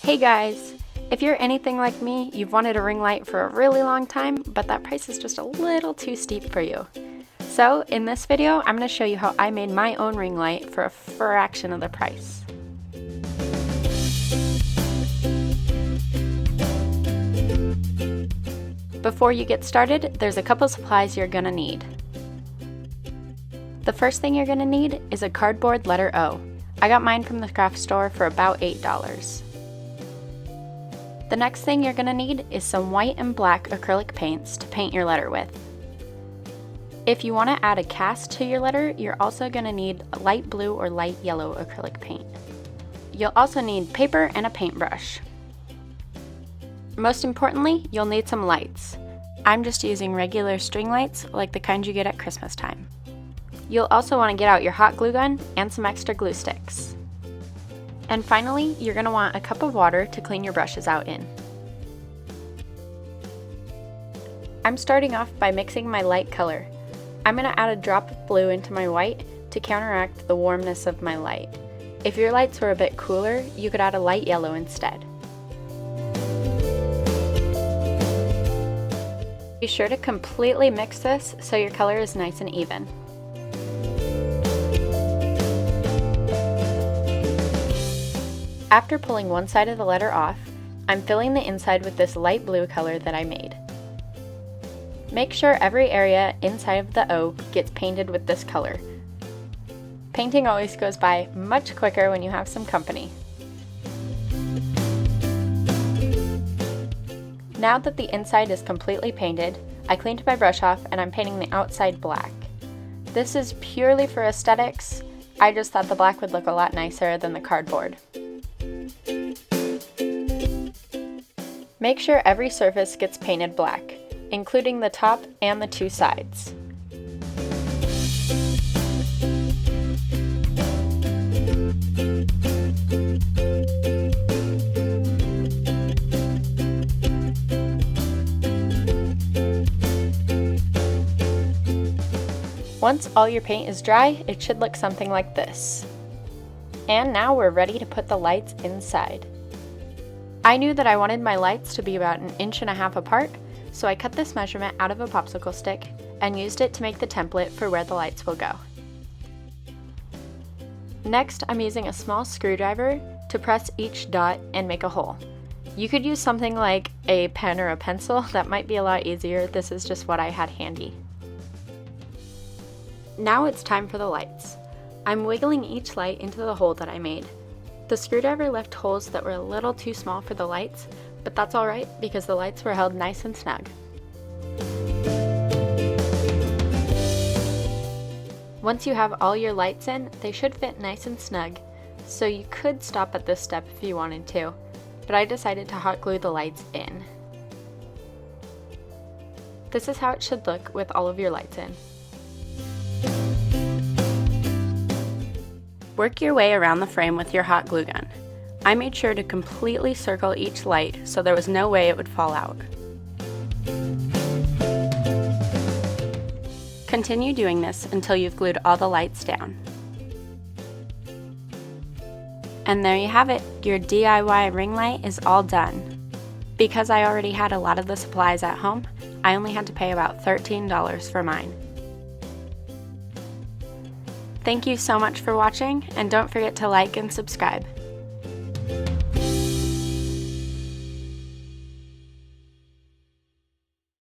Hey guys! If you're anything like me, you've wanted a ring light for a really long time, but that price is just a little too steep for you. So in this video, I'm going to show you how I made my own ring light for a fraction of the price. Before you get started, there's a couple supplies you're going to need. The first thing you're going to need is a cardboard letter O. I got mine from the craft store for about $8. The next thing you're going to need is some white and black acrylic paints to paint your letter with. If you want to add a cast to your letter, you're also going to need a light blue or light yellow acrylic paint. You'll also need paper and a paintbrush. Most importantly, you'll need some lights. I'm just using regular string lights like the kind you get at Christmas time. You'll also want to get out your hot glue gun and some extra glue sticks. And finally, you're going to want a cup of water to clean your brushes out in. I'm starting off by mixing my light color. I'm going to add a drop of blue into my white to counteract the warmness of my light. If your lights were a bit cooler, you could add a light yellow instead. Be sure to completely mix this so your color is nice and even. After pulling one side of the letter off, I'm filling the inside with this light blue color that I made. Make sure every area inside of the O gets painted with this color. Painting always goes by much quicker when you have some company. Now that the inside is completely painted, I cleaned my brush off and I'm painting the outside black. This is purely for aesthetics. I just thought the black would look a lot nicer than the cardboard. Make sure every surface gets painted black, including the top and the two sides. Once all your paint is dry, it should look something like this. And now we're ready to put the lights inside. I knew that I wanted my lights to be about 1.5 inches apart, so I cut this measurement out of a popsicle stick and used it to make the template for where the lights will go. Next, I'm using a small screwdriver to press each dot and make a hole. You could use something like a pen or a pencil, that might be a lot easier. This is just what I had handy. Now it's time for the lights. I'm wiggling each light into the hole that I made. The screwdriver left holes that were a little too small for the lights, but that's alright because the lights were held nice and snug. Once you have all your lights in, they should fit nice and snug, so you could stop at this step if you wanted to, but I decided to hot glue the lights in. This is how it should look with all of your lights in. Work your way around the frame with your hot glue gun. I made sure to completely circle each light so there was no way it would fall out. Continue doing this until you've glued all the lights down. And there you have it, your DIY ring light is all done. Because I already had a lot of the supplies at home, I only had to pay about $13 for mine. Thank you so much for watching, and don't forget to like and subscribe.